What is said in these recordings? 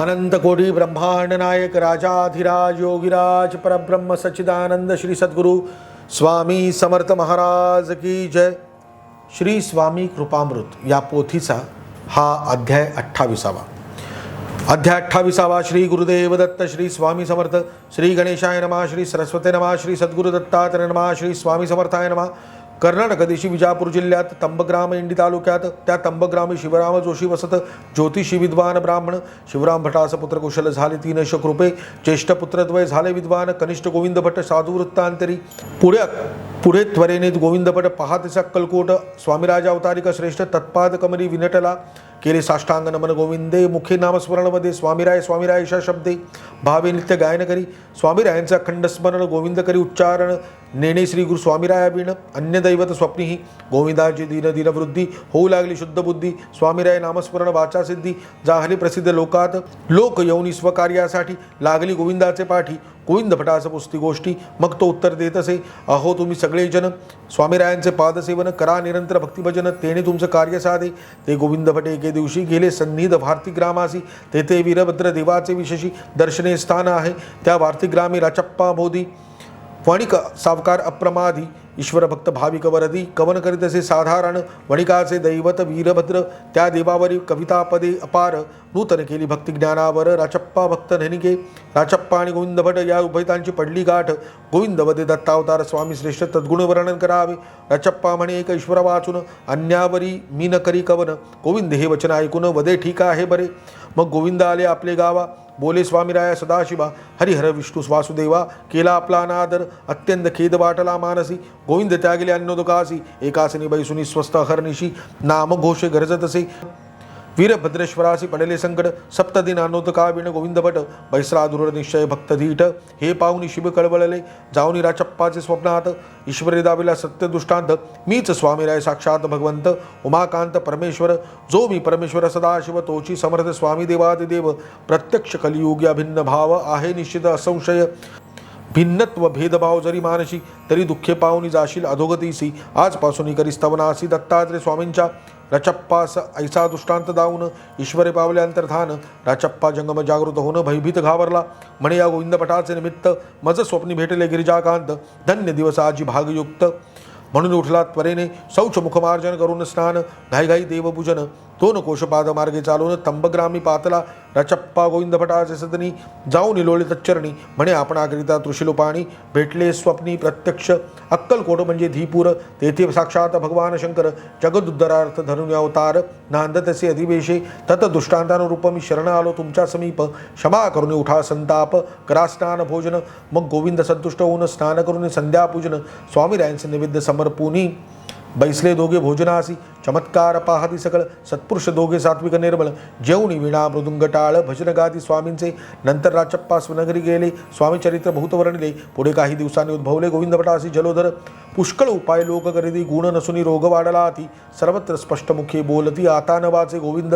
अनंत कोटी ब्रह्मांड नायक राजाधिराज योगीराज परब्रह्म सच्चिदानंद श्री सद्गुरु स्वामी समर्थ महाराज की जय। श्री स्वामी कृपामृत या पोथीचा हा अध्याय 28वा। अध्याय 28वा। श्री गुरुदेव दत्त, श्री स्वामी समर्थ, श्री गणेशाय नमः, श्री सरस्वती नमः, श्री सद्गुरु दत्तात्रय नमः, श्री स्वामी समर्थाय नमः। कर्नाटक देशी विजापूर जिल्ह्यात तंबग्राम इंडी तालुक्यात त्या तंबग्रामी शिवराम जोशी वसत ज्योतिषी विद्वान ब्राह्मण शिवराम भटास पुत्र कुशल झाले 3 कृपे। ज्येष्ठ पुत्रद्वय झाले विद्वान कनिष्ठ गोविंद भट साधू वृत्तांतरी। पुढे त्वरेने गोविंद भट पहातेचा अक्कलकोट स्वामीराज अवतारिक श्रेष्ठ तत्पाद कमरी विनटला केले साष्टांग नमन गोविंदे। मुखे नामस्मरणमध्ये स्वामीराय स्वामीराय ईशा शब्दे भावे नित्य गायन करी स्वामीरायांचे अखंड स्मरण गोविंद करी उच्चारण नेणे श्री गुरु स्वामीराया बिन अन्य दैवत स्वप्नीही गोविंदाची दीन दीन वृद्धी होऊ लागली शुद्ध बुद्धी। स्वामीराय नामस्मरण वाचा सिद्धी जाहली प्रसिद्ध लोकात लोक यौनी स्वकार्यासाठी लागली गोविंदाचे पाठी। गोविंद भटास पुस्ती गोष्टी मग तो उत्तर देत असे, अहो तुम्ही सगळे जन स्वामीरायांचे पादसेवन करा निरंतर भक्तिभजन तेने तुमचं कार्य साधे। ते गोविंद भट एके दिवशी गेले सन्निध भारती ग्रामासी तेथे वीरभद्र देवाचे विशेषी दर्शने स्थान आहे। त्या भारती ग्रामी राचप्पा बोधी वणिक सावकार अप्रमादी ईश्वर भक्त भाविक वरदी कवन करीत असे साधारण वणिकाचे दैवत वीरभद्र त्या देवावरी कविता पदे अपार नूतन केली भक्ती ज्ञानावर। राचप्पा भक्त धनिके राचप्पा आणि गोविंद भट या उभयतांची पडली गाठ। गोविंद वदे दत्तावतार स्वामी श्रेष्ठ तद्गुण वर्णन करावे। राचप्पा म्हणे एक ईश्वर वाचून अन्यावरी मी न करी कवन गोविंद हे वचन ऐकून वदे ठीक आहे बरे। मग गोविंद आले आपले गावा बोले स्वामीराया सदाशिवा हरिहर विष्णू वासुदेवा केला आपला अनादर अत्यंत खेद वाटला मानसी। गोविंद त्यागले अन्नोदकासी एकासनी बैसुनी स्वस्थ हरनिशी नाम घोषे गरजतसे वीरभद्रेश्वरासी पडले संकट सप्तदिन अन्नोदका विण गोविंद भट बैसला दूर निश्चय भक्तधीठ। हे पाहुनी शिव कळवळले जाऊनी राचप्पाचे स्वप्नात ईश्वरी दाविला सत्य दृष्टांत मीच स्वामीराय साक्षात भगवंत उमाकांत परमेश्वर जो मी परमेश्वर सदाशिव तोची समर्थ स्वामी देवादिदेव प्रत्यक्ष कलियुगी अभिन्न भाव आहे निश्चित असंशय। भिन्नत्व भेदभाव जरी मानशी तरी दुःखे पाहुनी जाशील अधोगतीसी आजपासून करी स्तवनासी। दत्तात्रय स्वामींच्या राचप्पास ऐसा दृष्टांत दावून ईश्वरे पावले अंतर्धान। राचप्पा जंगम जागृत होणं भयभीत घाबरला म्हणे या गोविंद भटाचे निमित्त मज स्वप्नी भेटले गिरिजाकांत धन्य दिवस आजी भागयुक्त। म्हणून उठला त्वरेने शौच मुखमार्जन करून स्नान घाईघाई देवपूजन दोन कोशपाद मार्गे चालून तंबग्रामी पातला। राचप्पा गोविंद भटाचे सदनी जाऊन लोळे तच्चरणी म्हणे आपणाकरिता तृषिलो पाणी भेटले स्वप्नी प्रत्यक्ष अक्कलकोट म्हणजे धीपूर तेथे साक्षात भगवान शंकर जगदुद्धरार्थ धरून अवतार नांदतसे अधिवेशे तत दृष्टांतानुरूप मी शरण आलो तुमच्या समीप क्षमा करून उठा संताप करा स्नान भोजन। मग गोविंद संतुष्ट होऊन स्नान करून संध्यापूजन स्वामीरायांचे नैवेद्य समर्पुनी बैसले दोघे भोजनासी चमत्कार पाहती सकळ सत्पुरुष दोघे सात्विक निर्मल जेवणी विणा मृदुंग टाळ भजन गादी स्वामींचे। नंतर राचप्पा स्वनगरी गेले स्वामी चरित्र बहुत वर्णिले। पुढे काही दिवसांनी उद्भवले गोविंद भटासी जलोधर पुष्कळ उपाय लोक करीती गुण नसुनी रोग वाढला अति सर्वत्र स्पष्ट मुखे बोलती आता न वाचे गोविंद।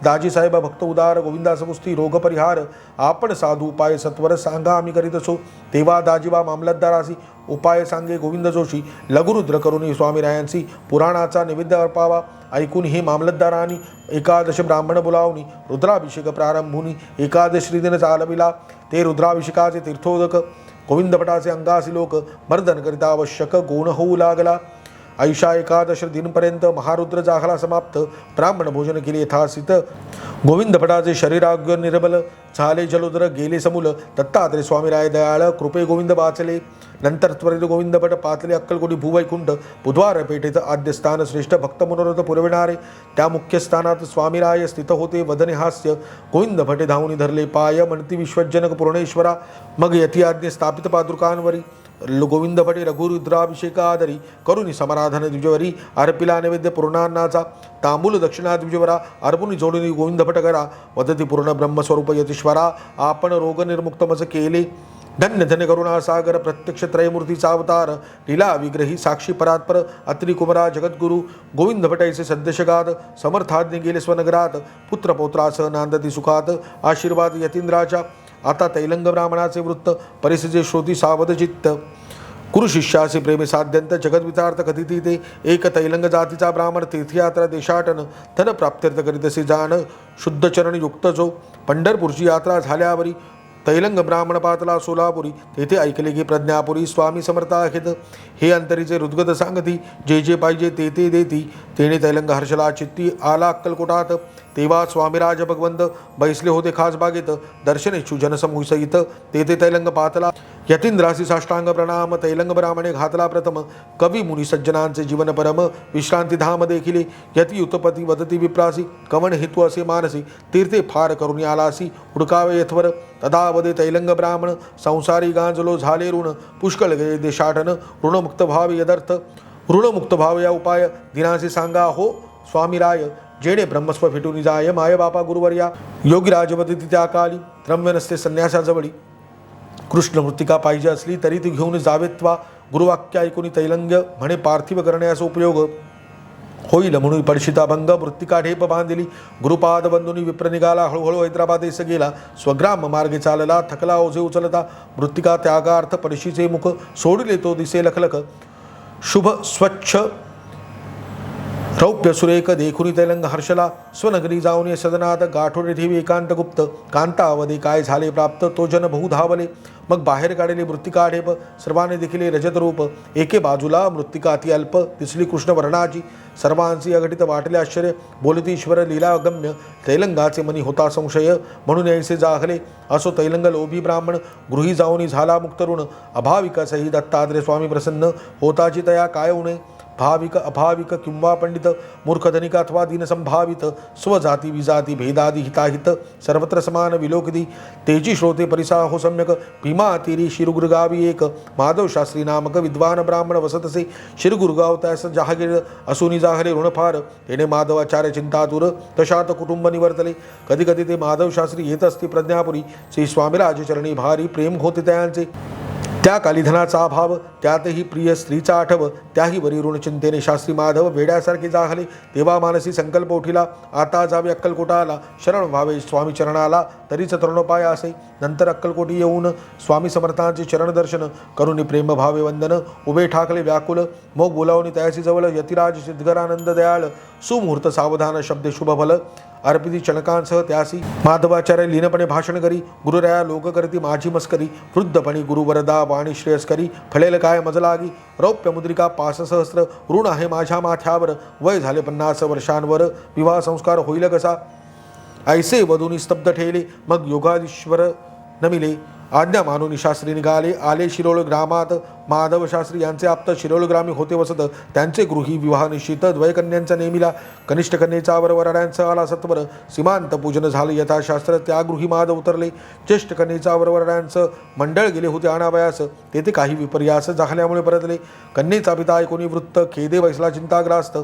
दाजी साहेब भक्त उदार गोविंदास पुस्ती रोग परिहार आपण साधू उपाय सत्वर सांगा आम्ही करीत असो। तेव्हा दाजीबा मामलतदारासी उपाय सांगे गोविंद जोशी लघुरुद्र करून स्वामीरायांसी पुराणाचा नैवेद्य अर्पावा। ऐकून हे मामलतदारांनी एकादश ब्राह्मण बोलावणी रुद्राभिषेक प्रारंभुनी एकादश श्रीदिन चालविला। ते रुद्राभिषेकाचे तीर्थोदक गोविंद भटाचे अंगासी लोक मर्दन करिता आवश्यक गुण होऊ लागला। ऐशा एकादश दिनपर्यंत महारुद्र जागला समाप्त ब्राह्मण भोजन केले यथासित। गोविंद भटाचे शरीराग्य निर्बल झाले जलोदर गेले समूल। दत्तात्रय स्वामीराय दयाळ कृपे गोविंद वाचले। नंतर त्वरित गोविंद भट पातले अक्कलकोटी भूवैकुंठ बुधवार पेठेत आद्यस्थान श्रेष्ठ भक्त मनोरथ पुरविणारे त्या मुख्य स्थानात स्वामीराय स्थित होते वदने हास्य। गोविंद भटे धावून धरले पाय म्हणती विश्वजनक पूर्णेश्वरा। मग यती आज्ञे स्थापित पादुकांवरी गोविंद भटे रघुरुद्राभिषेकादरी करुणी समाराधन द्विजवरी अर्पिला नैवेद्य पूर्णान्नाचा तांबूल दक्षिणा द्विजवरा अर्पुनी जोडुनी गोविंद भट करा वदती पूर्ण ब्रह्मस्वरूप यतीश्वरा आपण रोग निर्मुक्तमच केले। धन्य धन्य करुणा सागर प्रत्यक्ष त्रयमूर्तीचा अवतार लीला विग्रही साक्षी परात्पर अत्रि कुमरा जगद्गुरु गोविंद भटाईचे सद्यशगात समर्थाज्ञ गेले स्वनगरात पुत्र पौत्रासह नांदती सुखात आशीर्वाद यतींद्राच्या। आता तैलंग ब्राह्मणाचे वृत्त परिस्थिती श्रोती सावध चित्त कुरुशिष्यासी प्रेमे साध्यंत जगद्वितार्थ कथिती ते एक तैलंग जातीचा ब्राह्मण तीर्थयात्रा देशाटन धन प्राप्त्यर्थ करीतसे जाण शुद्ध चरण युक्त जो पंढरपूरची यात्रा झाल्यावरी तैलंग ब्राह्मण पातला सोलापुरी, तेथे ऐकले की प्रज्ञापुरी स्वामी समर्थ आहेत. हे अंतरीचे हृदगत सांगती, जे जे पाहिजे ते ते देती. तेणे तैलंग हर्षला चित्ती आला अक्कलकोटात. तेव्हा स्वामीराज भगवंत बैसले होते खास बागेत. दर्शनेच्छू जनसमूह सहित तेथे तैलंग पातला. यतींद्रासी साष्टांग प्रणाम. तैलंग ब्राह्मणे घातला प्रथम. कवी मुनी सज्जनांचे जीवन परम. विश्रांती धाम देखिले यती उत्पत्ती वदती विप्रासी. कवन हेतू असे मानसी, तीर्थे फार करुणी आलासी. हुडकावे यथवर तदा वदे तैलंग ब्राह्मण. संसारी गांजलो झाले ऋण. पुष्कळ गे देशाटन. ऋणमुक्त भाव यदर्थ. ऋणमुक्त भाव या उपाय दिनासी सांगा हो स्वामीराय. जेणे ब्रह्मस्व फिटून जाय माय बापा गुरुवर्या. योगीराज वदती त्या काली. रम्य नसते संन्यासाजवळी. कृष्ण मृत्तिका पाहिजे असली तरी ती घेऊन जावेत वा. गुरुवाक्य ऐकून तैलंग म्हणे पार्थिव करण्याचा उपयोग होईल म्हणून पडशिता भंग. मृत्तिका ढेप बांधिली. गुरुपाद बंधुनी विप्र निघाला. हळूहळू हैदराबादेस गेला. स्वग्राम मार्गे चालला. थकला ओझे उचलता. मृत्तिका त्यागार्थ पडशीचे मुख. सोडले तो दिसे लखलख. शुभ स्वच्छ रौप्य सुरेख देखुनी तैलंग हर्षला. स्वनगरी जाऊन सदनात गाठोडे ठेवी एकांत गुप्त. कांतावधी काय झाले प्राप्त तो जन बहु धावले. मग बाहेर काढले मृत्तिका ढेप. सर्वांनी देखिले रजत रूप. एके बाजूला मृत्तिका अति अल्प दिसली कृष्ण वर्णाची. सर्वांची अघटित वाटले आश्चर्य. बोलती ईश्वर लीला गम्य. तैलंगाचे मनी होता संशय. म्हणून ऐसे जाहले. असो तैलंग लोभी ब्राह्मण. गृही जाऊनी झाला मुक्त ऋण. अभाविका सही दत्तात्रेय स्वामी प्रसन्न. होताची तया काय उणे. भाविक अभाविक किंवा पंडित. मूर्ख धनिक अथवा दीन संभावित. स्वजाती विजाती भेदादी हिताहित. सर्वत्र समान विलोकदी. तेजी श्रोते परिसा हो सम्यक. भीमा तीरी शिरगुरगावी एक. माधव शास्त्री नामक विद्वान ब्राह्मण वसतसे. शिरगुरगाव त्यास जहागीर असुनी जाहले ऋणफार. तेने माधवाचार्य चिंतातुर. तशात कुटुंब निवर्तले. कधी कधी ते माधव शास्त्री येत असती प्रज्ञापुरी. श्री स्वामीराज चरणी भारी प्रेम होते त्यांचे. त्या काली धनाचा अभाव. त्यातही प्रिय स्त्रीचा आठव. त्याही वरी ऋणचिंतेने शास्त्री माधव वेड्यासारखे जाहले. तेव्हा मानसी संकल्प उठिला. आता जावे अक्कलकोटाला. शरण व्हावे स्वामी चरणाला. तरीच तरुणोपाय असे. नंतर अक्कलकोटी येऊन स्वामी समर्थांचे चरण दर्शन करून प्रेम भावे वंदन. उभे ठाकले व्याकुल. मग बोलावून तयासी जवळ. यतिराज सिद्धगरानंद दयाळ. सुमुहूर्त सावधान शब्दे शुभफल. अर्पिती चणकांसह त्यासी माधवाचार्य लीनपणे भाषण करी. गुरुराया लोक करती माझी मस्करी. वृद्धपणी गुरुवरदा वाणी श्रेयस्करी. फळेल काय मज लागी. रौप्य मुद्रिका 5,000 ऋण आहे माझ्या माथ्यावर. वय झाले 50 वर्षांवर. विवाह संस्कार होईल कसा. ऐसे वधूनी स्तब्ध ठेले. मग योगाधीश्वर नमिले. आज्ञा मानून शास्त्री निघाले. आले शिरोळ ग्रामात. माधव शास्त्री यांचे आप्त शिरोळ ग्रामी होते वसत. त्यांचे गृही विवाह निश्चित. द्वयकन्यांचा नेमिला. कनिष्ठ कन्येचा वरवरड्यांचा आला सत्वर. सीमांत पूजन झाले यथाशास्त्र. त्या गृही माधव उतरले. ज्येष्ठ कन्येचा वरवरड्यांचं मंडळ गेले होते आणावयास. तेथे काही विपर्यास झाल्यामुळे परतले. कन्येचा पिता ऐकून वृत्त. खेदे बैसला चिंताग्रास्त.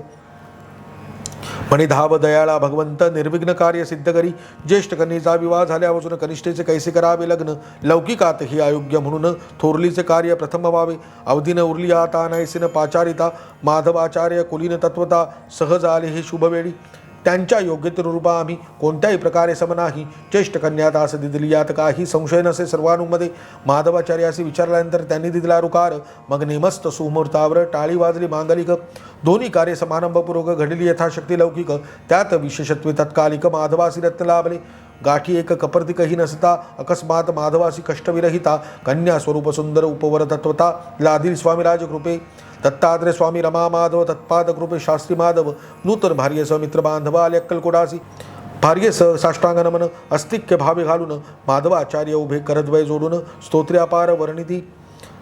म्हणे धाव दयाळा भगवंत. निर्विघ्न कार्य सिद्ध करी. ज्येष्ठ कन्येचा विवाह झाल्यापासून कनिष्ठेचे कैसे करावे लग्न. लौकिकात ही अयोग्य म्हणून थोरलीचे कार्य प्रथम व्हावे. अवधीन उरली आता नैसिन पाचारिता. माधवाचार्य कुलीन तत्वता. सहज आले हे शुभवेळी. त्यांच्या योग्यतेनुरूप आम्ही कोणत्याही प्रकारे सम नाही. ज्येष्ठ कन्या दास दिदली यात काही संशय नसे सर्वानुमध्ये. माधवाचार्याशी विचारल्यानंतर त्यांनी दिला रुकार. मग नेमस्त सुमुहूर्तावर टाळी वाजली मांगलिक. दोन्ही कार्य समारंभपूर्वक घडली यथाशक्ती लौकिक. त्यात विशेषत्वे तत्कालिक माधवासी रत्न लाभले. गाठी एक कपर्तिकही नसता. अकस्मात माधवासी कष्टविरहिता. कन्या स्वरूप सुंदर उपवर तत्वता. लादील स्वामीराज कृपे. दत्तात्रेय स्वामी रमा माधव तत्पाद कृपे शास्त्री माधव. नूतन भार्यसह मित्र बांधव आले अक्कलकोटासी. भार्यसह साष्टांग नमन. अस्तिक्य भावे घालून. माधवाचार्य उभे करद्वय जोडून. स्तोत्र्यापार वर्णिती.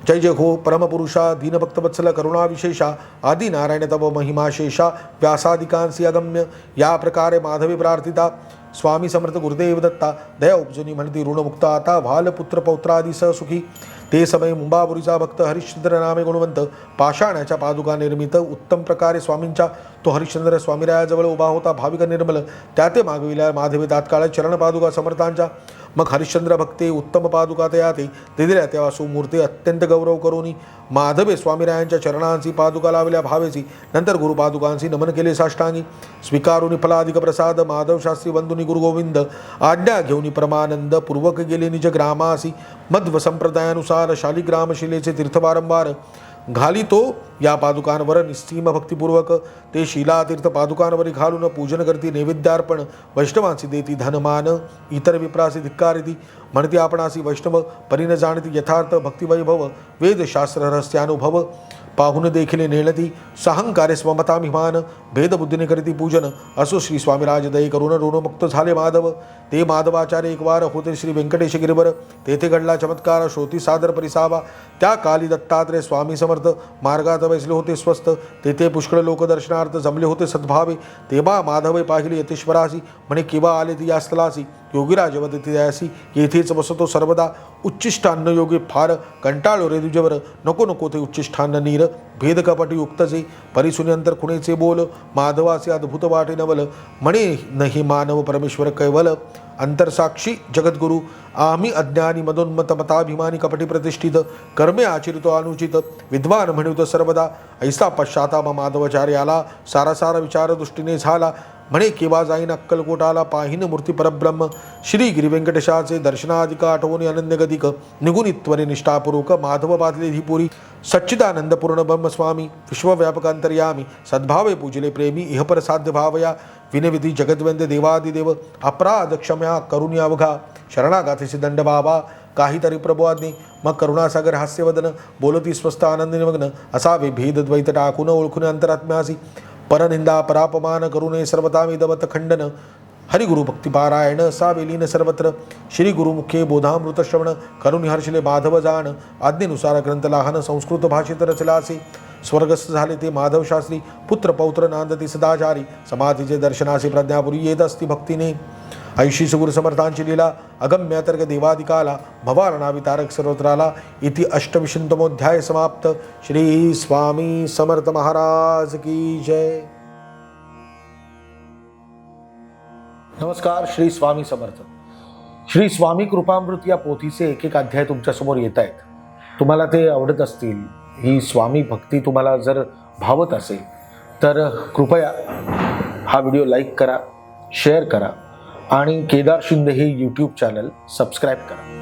जय जय हो परमपुरुषा. दीनभक्तवत्सल करुणा विशेषा. आदि नारायण तव महिमा शेषा. व्यासादिकांसी अगम्य. या प्रकारे माधवी प्रार्थिता. स्वामी समर्थ गुरुदेव दत्ता. दया उपजुनी म्हणती ऋणमुक्त आता. भाल पुत्र पौत्रादी सह सुखी. ते समय मुंबापुरीचा भक्त हरिश्चंद्र नामे गुणवंत. पाषाणाच्या पादुका निर्मित उत्तम प्रकारे स्वामींच्या. तो हरिश्चंद्र स्वामीरायाजवळ उभा होता भाविक निर्मल. त्या ते मागविल्या माधवी तात्काळ चरण पादुका समर्थांच्या. मग हरिश्चंद्र भक्ते उत्तम पादुका तयाते दिदिल्या तेव्हा सुमूर्ती अत्यंत गौरव करून माधवे स्वामीरायांच्या चरणांची पादुका लावल्या भावेची. नंतर गुरुपादुकांशी नमन केले साष्टांगी. स्वीकारुनी फलाधिक प्रसाद. माधव शास्त्री बंधुनी गुरुगोविंद. आज्ञा घेऊनी परमानंद पूर्वक गेले निज ग्रामासी. मध्व संप्रदायानुसार शालिग्राम शिलेचे तीर्थ वारंवार. घालितो या पादुकांवर निस्सीम भक्तिपूर्वक ते शिलातीर्थ पादुकांवरी घालून पूजन करती नैवेद्यार्पण वैष्णवांसी देती धनमान इतर विप्रासी धिक्कारिती म्हणती आपणासी वैष्णव परीन जाणती यथार्थ भक्तिवैभव वेदशास्त्र रहस्यानुभव पाहुन देखिले नेणती साहंकारे स्वमताभिमान भेदबुद्धीने करीती पूजन असो श्री स्वामीराज दये करुण ऋणमुक्त झाले माधव ते माधवाचार्य एक वार होते श्री व्यंकटेश गिरीवर तेथे घडला चमत्कार श्रोती सादर परिसावा त्या काली दत्तात्रय स्वामी समर्थ मार्गात बसले होते स्वस्थ तेथे पुष्कळ लोक दर्शनार्थ जमले होते सद्भावे तेव्हा माधवे पाहिले यतेश्वरासी म्हणे केव्हा आले ती या स्थलासी योगीराज वदती दयासी येथेच बसतो सर्वदा उच्चिष्टान्न योगी फार कंटाळो रे दुजवर नको नको ते उच्चिष्टान्न नीर भेद कपटी उक्त जे परिसुन्यंतर खुणेचे बोल माधवाचे अद्भुत वाटे नवल म्हणे नाही मानव परमेश्वर कैवल अंतरसाक्षी जगद्गुरु आम्ही अज्ञानी मदोन्मत मताभिमानी कपटी प्रतिष्ठित कर्मे आचरितो अनुचित विद्वान म्हणित सर्वदा ऐसा पश्चाताप माधवाचार्याला सारासार विचार दृष्टीने झाला म्हणे केव्हा जाईन अक्कलकोटाला पाहिन मूर्ती परब्रह्म श्री गिरी व्यंकटेशाचे दर्शनाधिका आठवणी अनन्यगतिक निगुणित्वरे निष्ठापूर्वक माधव बाधले धीपुरी सच्चिदानंद पूर्ण ब्रह्मस्वामी विश्वव्यापक अंतर्यामी सद्भावे पूजले प्रेमी इहपर साध्य भावया विनविधी जगद्वंद्य देवादिदेव अपराध क्षम्या करुणी अवघा शरणागाथीचे दंड बाबा काहीतरी प्रभू आज्ञे मग करुणासागर हास्यवदन बोलती स्वस्त आनंद निमग्न असावे भेदद्वैत टाकून ओळखून अंतरात्म्यासी परनिंदा परापमान करुणे सर्वता वेदवत खंडन हरिगुरु भक्तिपारायण सा वेलीन सर्वत्र श्री गुरुमुखे बोधामृत श्रवण करुणी हर्षले माधव जाण आज्ञेनुसार ग्रंथ लाहन संस्कृत भाषेत रचलासे स्वर्गस्थ झाले ते माधव शास्त्री पुत्र पौत्र नांदती सदाचारी समाधीचे दर्शनाचे प्रज्ञापुरी येत असती भक्तीने ऐशी सुगुरु समर्थांची लीला अगम्य तर्क देवादिकाला भवारणा वितारक सर्वत्राला इति अष्टविंशतमोध्याय समाप्त। श्री स्वामी समर्थ महाराज की जय। नमस्कार, श्री स्वामी समर्थ। श्री स्वामी कृपामृत या पोथीचे एक एक अध्याय तुमच्यासमोर येत आहेत। तुम्हाला ते आवडत असतील, ही स्वामी भक्ती तुम्हाला जर भावत असेल तर कृपया हा व्हिडिओ लाईक करा, शेअर करा आणि केदार शिंदे हे यूट्यूब चॅनल सबस्क्राईब करा।